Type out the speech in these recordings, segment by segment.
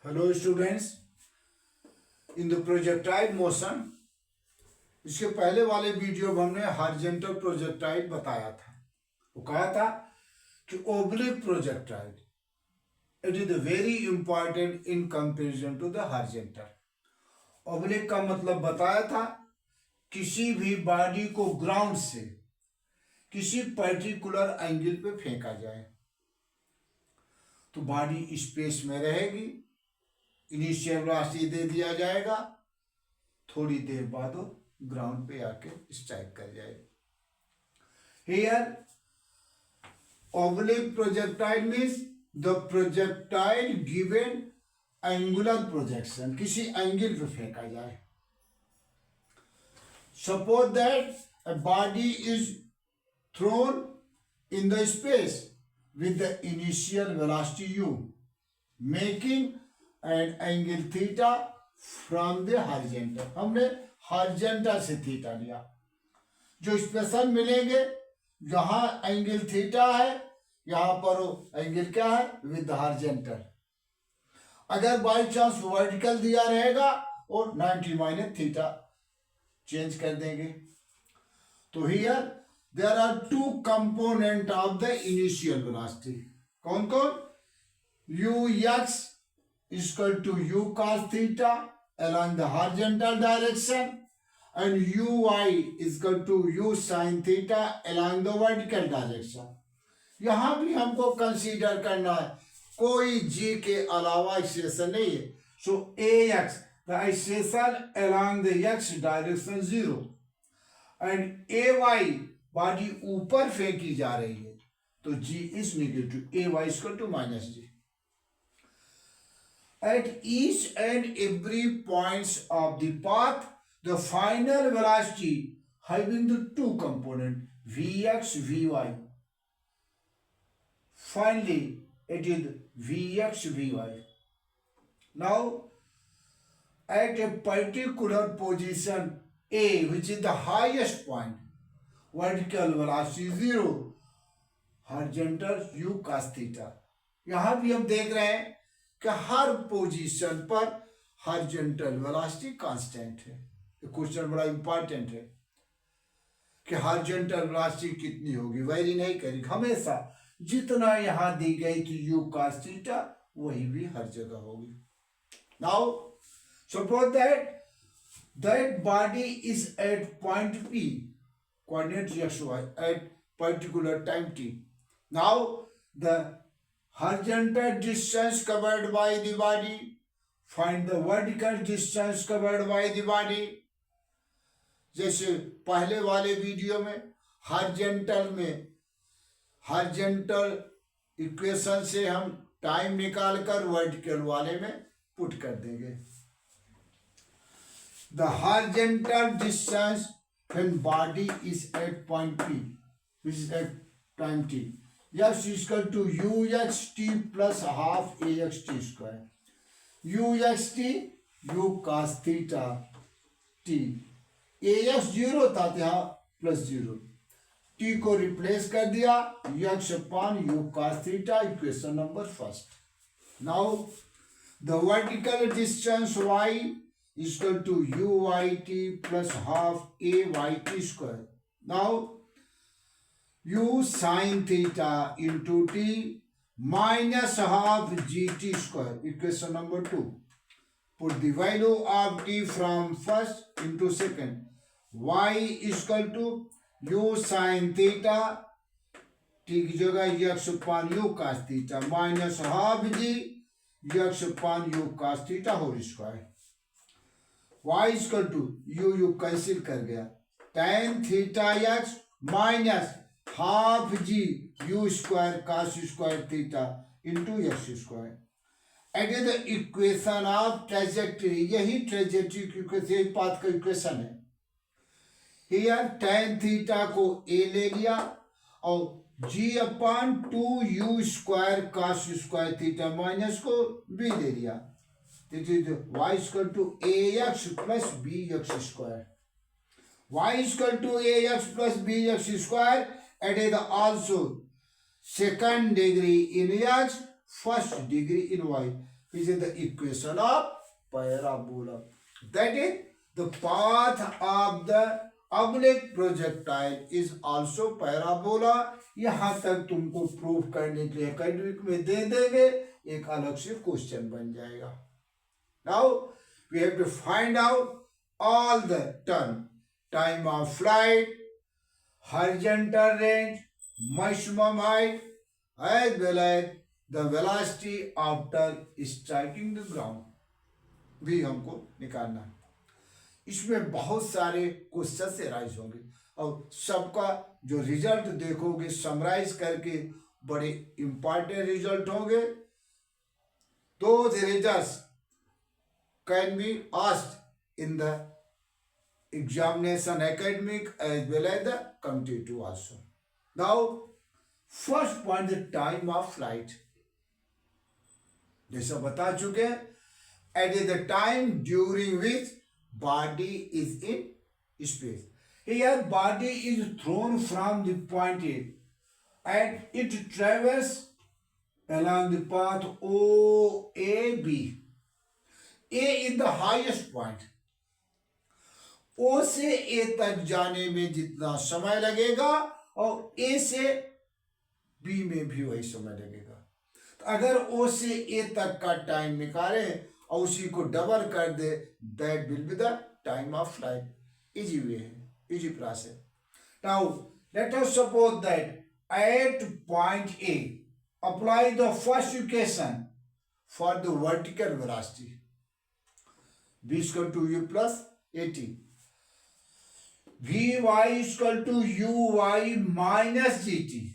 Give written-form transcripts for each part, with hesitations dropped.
Hello students, in the projectile motion. इसके पहले वाले वीडियो में हमने हॉरिजॉन्टल प्रोजेक्टाइल बताया था। वो कहा था कि oblique projectile it is very important in comparison to the horizontal. Oblique का मतलब बताया था किसी भी बॉडी को ग्राउंड से किसी पर्टिकुलर एंगल पे फेंका जाए तो बॉडी स्पेस में रहेगी, इनिशियल वेलोसिटी दे दिया जाएगा, थोड़ी देर बाद वो ग्राउंड पे आके स्ट्राइक कर जाएगा। Here oblique projectile means the projectile given angular projection, किसी एंगल पे फेंका जाए। Suppose that a body is thrown in the space with the initial velocity u, making an angle theta from the horizontal। हमने horizontal से theta लिया। जो expression मिलेंगे जहां एंगल थीटा है यहां पर वो एंगल क्या है विद हॉरिजॉन्टल। अगर बाई चांस वर्टिकल दिया रहेगा और 90 माइनस थीटा चेंज कर देंगे। तो here there are two component of the initial velocity. कौन कौन? U x is equal to u cos theta along the horizontal direction and uy is equal to u sin theta along the vertical direction। यहां भी हमको consider करना है कोई g के अलावा एक्सेशन नहीं है। So ax the acceleration along the x direction 0 and ay body ऊपर फेंकी जा रही है तो g is negative, ay is equal to minus g। At each and every points of the path, the final velocity having the two component Vx, Vy. Finally, it is Vx, Vy. Now, at a particular position A, which is the highest point, vertical velocity 0, horizontal u cos theta। यहाँ भी हम देख रहे हैं कि हर position पर horizontal velocity constant है। ये क्वेश्चन बड़ा इंपॉर्टेंट है कि हॉरिजॉन्टल वेलोसिटी कितनी होगी, वेरी नहीं करेगी। हमेशा जितना यहां दी गई थी यू cos थीटा वही भी हर जगह होगी। Now suppose that body is at point P, coordinate xy at particular time t। Now the horizontal distance covered by the body, find the vertical distance covered by the body। जैसे पहले वाले video में horizontal equation से हम time निकालकर vertical वाले में put कर देंगे। The horizontal distance when body is at point P, which is at time t, x is equal to uxt plus half axt square। uxt u cos theta t, ax 0 था यहाँ plus 0, t को replace कर दिया x upon u cos theta, equation number first. Now the vertical distance y is equal to uyt plus half ayt square। Now u sin theta into t minus half gt square, equation number 2। Put the value of t from first into second। y is equal to u sin theta, t की जगह x upon u cos theta minus half g x upon u cos theta whole square। y is equal to u cancel कर गया, tan theta x minus half g u square cos square theta into x square. At the equation of trajectory, यही trajectory की यही path का equation है। Here tan theta को a ले लिया और g upon 2u square cos square theta minus को b ले लिया। This is y equal to ax plus bx square. y equal to ax plus bx square and is also second degree in x, first degree in y। which is the equation of parabola. That is, the path of the oblique projectile is also parabola. यहाँ तक तुमको prove करने के लिए academic में दे देंगे, एक अलग से क्वेश्चन बन जाएगा. Now we have to find out all the term: time of flight, horizontal range, maximum height, as well as the velocity after striking the ground भी हमको निकालना है. इसमें बहुत सारे क्वेश्चन राइज होंगे और सबका जो रिजल्ट देखोगे समराइज करके बड़े इंपॉर्टेंट रिजल्ट होंगे. Those results can be asked in the examination academic as well as the competitive also. Now, first point, the time of flight. जैसा बता चुके हैं, it is the time during which body is in space. Here, body is thrown from the point A and it travels along the path OAB. A is the highest point. O से A तक जाने में जितना समय लगेगा और A से B में भी वही समय लगेगा. तो अगर O से A तक का टाइम निकाले और उसी को डबल कर दे, that will be the time of flight. Easy way है, easy process. Now let us suppose that at point A, apply the first equation for the vertical velocity. V is equal to U plus AT. Vy is equal to Uy minus GT.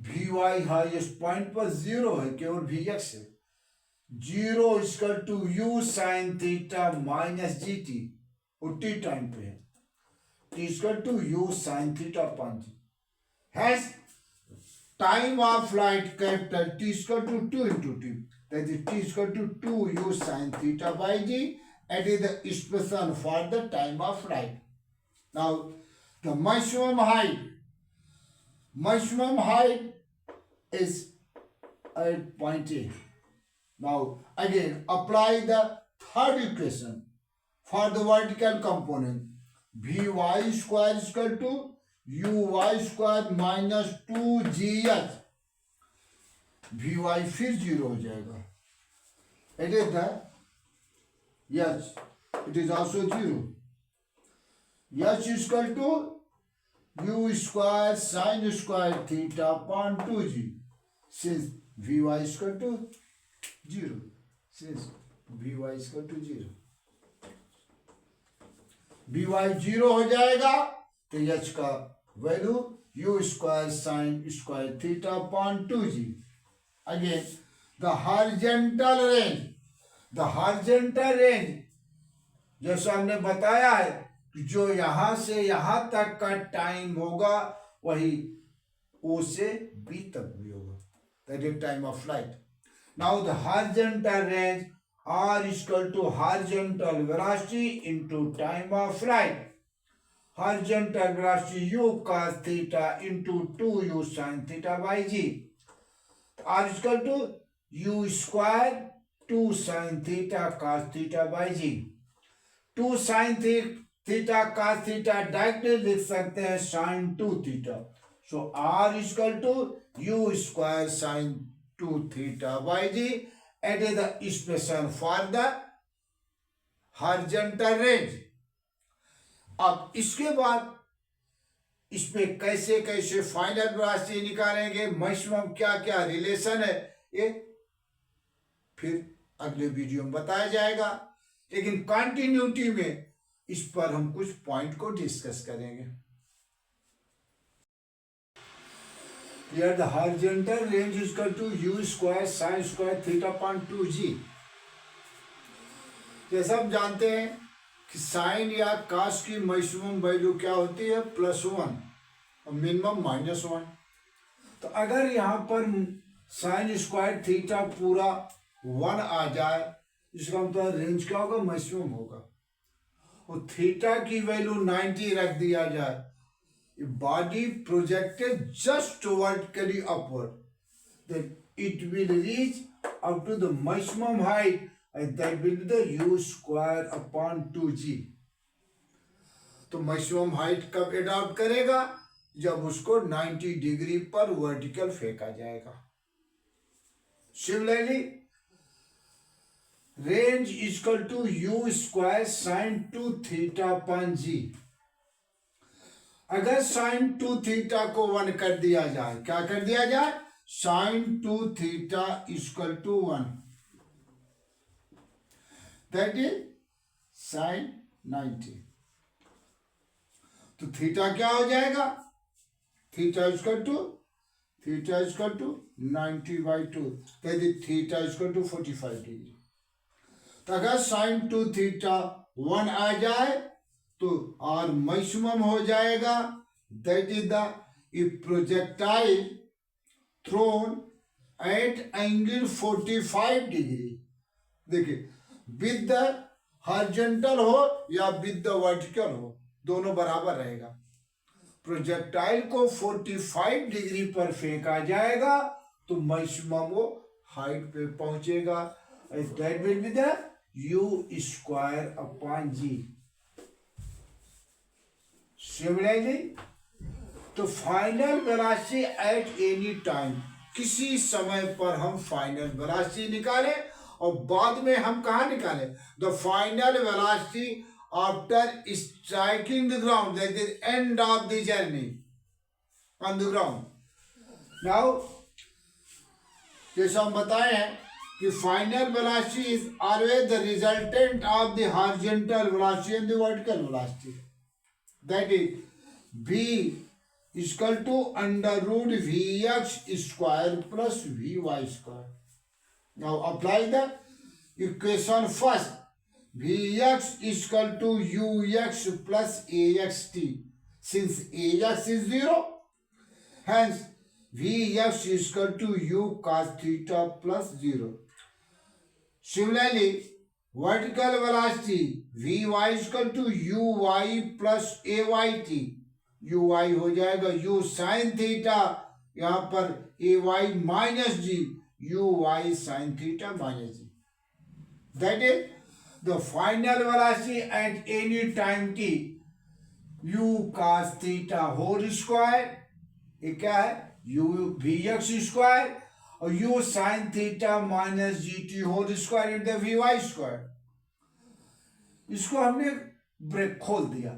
Vy highest point पर 0 है, केवल Vx है. 0 is equal to U sin theta minus GT. वो T time पे है. T is equal to U sin theta upon G. Hence, time of flight capital T is equal to 2 into T. That is T is equal to 2U sin theta by G. It is the expression for the time of flight. Now, the maximum height is at point A. Now, again, apply the third equation for the vertical component. Vy square is equal to Uy square minus 2gh. Vy फिर 0 हो जाएगा. It is the, yes, it is also 0. H is equal to U square sin square theta upon 2g. Since Vy is equal to 0. Since Vy is equal to 0. Vy 0 हो जाएगा तो H का value U square sin square theta upon 2g. Again, the horizontal range जैसा हमने बताया है कि जो यहां से यहां तक का टाइम होगा वही O से B तक भी होगा. That is time of flight. Now the horizontal range R is equal to horizontal velocity into time of flight. Horizontal velocity U cos theta into 2U sin theta by G. R is equal to U square 2 sin theta cos theta by G. 2 sin theta cos theta directly लिख सकते हैं sin 2 theta. So R is equal to U square sin 2 theta by G. It is the expression for the horizontal range. अब इसके बाद इसमें कैसे कैसे final velocity निकालेंगे, मैक्सिमम क्या क्या रिलेशन है, ये फिर अगले वीडियो में बताया जाएगा. लेकिन कंटिन्यूटी में इस पर हम कुछ पॉइंट को डिस्कस करेंगे. Here the horizontal range is equal to U square sin square theta upon 2g. जैसा हम जानते हैं कि साइन या कास की मैक्सिमम वैल्यू क्या होती है, +1 और मिनिमम -1. तो अगर यहाँ पर साइन स्क्वायर थीटा पूरा 1 आ जाए, इसका मतलब रेंज क्या होगा, मैक्सिमम होगा. और थीटा की वैल्यू 90 रख दिया जाए, body projected just vertically upward, then it will reach up to the maximum height, and that will be the u square upon 2g. तो मैक्सिमम हाइट कब अडॉप्ट करेगा? जब उसको 90 डिग्री पर वर्टिकल फेंका जाएगा. Similarly range equal to u square sine 2 theta upon g. अगर sine 2 theta को 1 कर दिया जाए, क्या कर दिया जाए? साइन 2 थीटा equal to 1, that is sine 90. तो थीटा क्या हो जाएगा? Theta equal to 90/2, that is theta equal to 45 degree. तो अगर साइन 2 थीटा 1 आ जाए तो आर मैक्सिमम हो जाएगा, that is the projectile thrown at angle 45 degree. देखिए, विद द हॉरिजॉन्टल हो या विद द वर्टिकल हो, दोनों बराबर रहेगा. प्रोजेक्टाइल को 45 डिग्री पर फेंका जाएगा तो मैक्सिमम वो हाइट पे पहुंचेगा. That will be the u square upon g. Similarly तो final velocity at any time, किसी समय पर हम फाइनल वेलोसिटी निकालें और बाद में हम कहाँ निकालें? The final velocity after striking the ground, that is end of the journey on the ground. Now जैसा हम बताए हैं कि final velocity is always the resultant of the horizontal velocity and the vertical velocity. That is v equal to under root vx square plus vy square. Now apply the equation first. vx equal to ux plus axt. Since ax is 0, hence vx equal to u cos theta plus 0. Similarly, vertical velocity vy equal to uy plus ayt. uy हो जाएगा u sin theta, यहाँ पर ay minus g, uy sin theta minus g. That is the final velocity at any time t, u cos theta whole square. ये क्या है? u vx square और u sin theta minus gt whole square into vy square. इसको हमने break खोल दिया.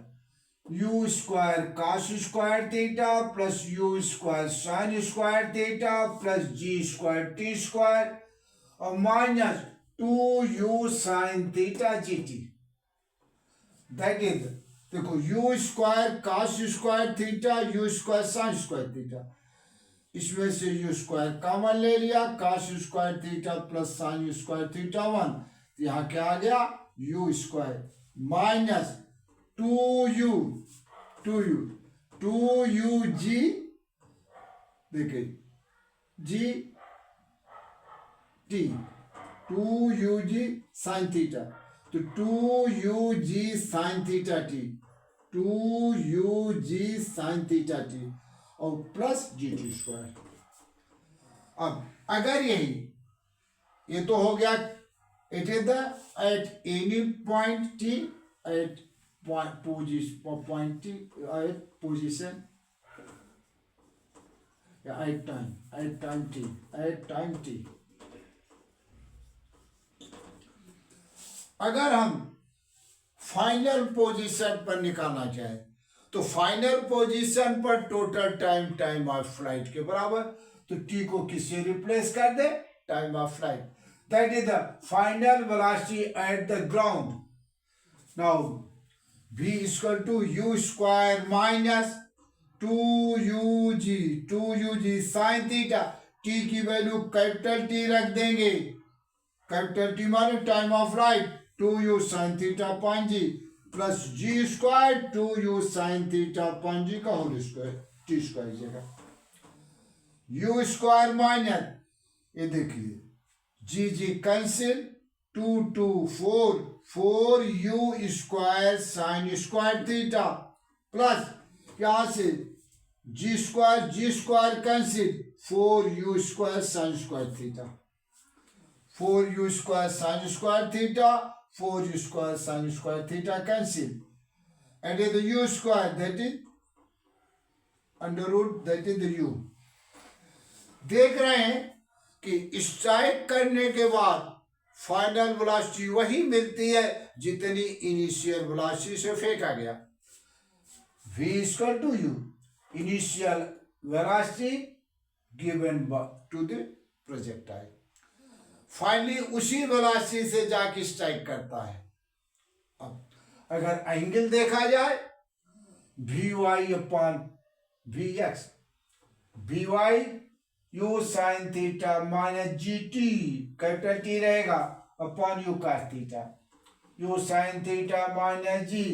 u square cos square theta plus u square sin square theta plus g square t square और minus 2u sin theta gt. That is, देखो, u square cos square theta, u square sin square theta, इसमें से u square common ले लिया. cos square theta plus sin square theta 1, यहाँ क्या आ गया? u square minus 2u g, देखिए g t, 2u g sin theta, तो 2u g sin theta t, 2u g sin theta t और plus g t square. अब अगर ये तो हो गया, it is the at any point t, at point t, at position या at time t. अगर हम फाइनल पोजीशन पर निकालना चाहें तो फाइनल पोजीशन पर टोटल टाइम ऑफ फ्लाइट के बराबर, तो टी को किससे रिप्लेस कर दे? Time of flight. That is the final velocity at the ground. Now v equal to u square minus 2ug sine theta. t की वैल्यू कैपिटल T रख देंगे. कैपिटल T माने time of flight, 2u sin theta upon g plus g square 2u sin theta upon g का whole square, t square जगह u square minus, ये देखिए g cancel, 4u square sin square theta plus यहाँ से g square cancel, 4u square sin square theta. 4u square sin square theta, 4u square sin square theta cancel. And in the u square, that is under root, that is the u. देख रहे हैं कि strike करने के बाद final velocity वही मिलती है जितनी इनिशियल वेलोसिटी से फेंका गया. v equal to u, initial velocity given to the projectile. Finally उसी वेलोसिटी से जाके स्ट्राइक करता है. अब अगर एंगल देखा जाए vy upon vx, vy u sine theta minus g t, capital T रहेगा, upon u cos theta, u sine theta minus g,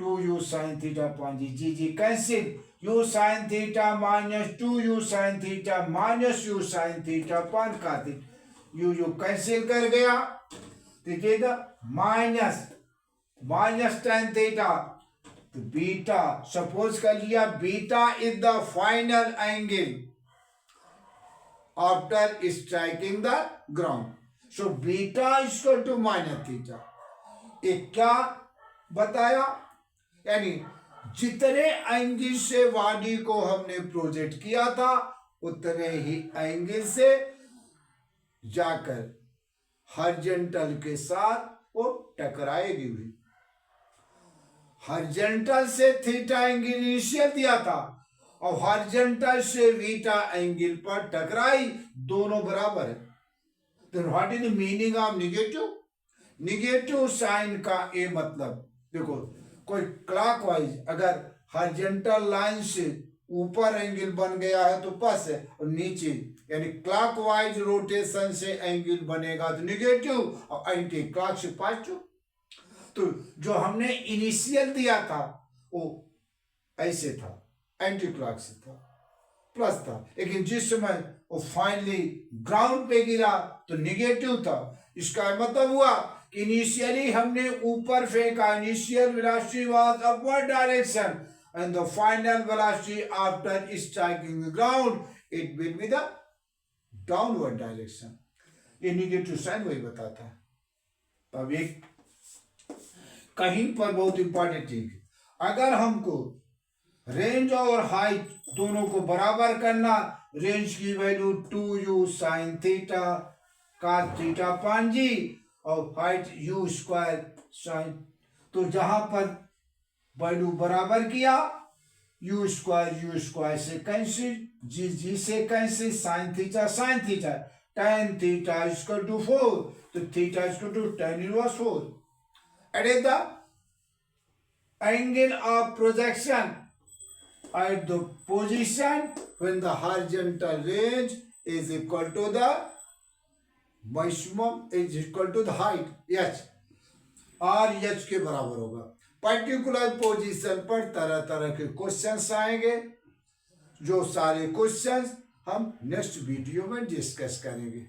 2u sine theta upon g, g g cancel, u sine theta minus 2u sine theta minus u sine theta upon cos theta, u cancel कर गया. देखिएगा minus tan theta, तो beta suppose कर लिया beta is the final angle after striking the ground. So beta equal to minus theta. एक क्या बताया, यानी जितने एंगल से बॉडी को हमने प्रोजेक्ट किया था उतने ही एंगल से जाकर हॉरिजॉन्टल के साथ वो टकराएगी हुई. हॉरिजॉन्टल से थीटा एंगल इनिशियल दिया था और हॉरिजॉन्टल से बीटा एंगल पर टकराई, दोनों बराबर है. तो what is the meaning of negative? Negative sign का ये मतलब, देखो कोई क्लॉकवाइज अगर हॉरिजॉन्टल लाइन से ऊपर एंगल बन गया है तो प्लस है, और नीचे यानी क्लॉकवाइज रोटेशन से एंगल बनेगा तो निगेटिव, और एंटी क्लॉक से पॉजिटिव. तो जो हमने इनिशियल दिया था वो ऐसे था, एंटी क्लॉक से था, प्लस था. लेकिन जिस समय वो फाइनली ग्राउंड पे गिरा तो निगेटिव था. इसका मतलब हुआ कि इनिशियली हमने ऊपर फेंका, initial velocity was upward direction and the final velocity after striking the ground it will be the downward direction. ये निगेटिव साइन वही बताता है. अब एक कहीं पर बहुत इंपॉर्टेंट चीज, अगर हमको रेंज और हाइट दोनों को बराबर करना, रेंज की value 2u sine theta cos theta upon g और हाइट u स्क्वायर साइन, तो जहां पर वैल्यू बराबर किया u स्क्वायर से कैंसिल, जी से cancel, sine theta tan theta equal to 4, तो theta equal to tan inverse 4. It is the angle of projection at the position when the horizontal range is equal to the maximum is equal to the height h, और h के बराबर होगा. Particular position पर तरह तरह के questions आएंगे, जो सारे क्वेश्चंस हम नेक्स्ट वीडियो में डिस्कस करेंगे.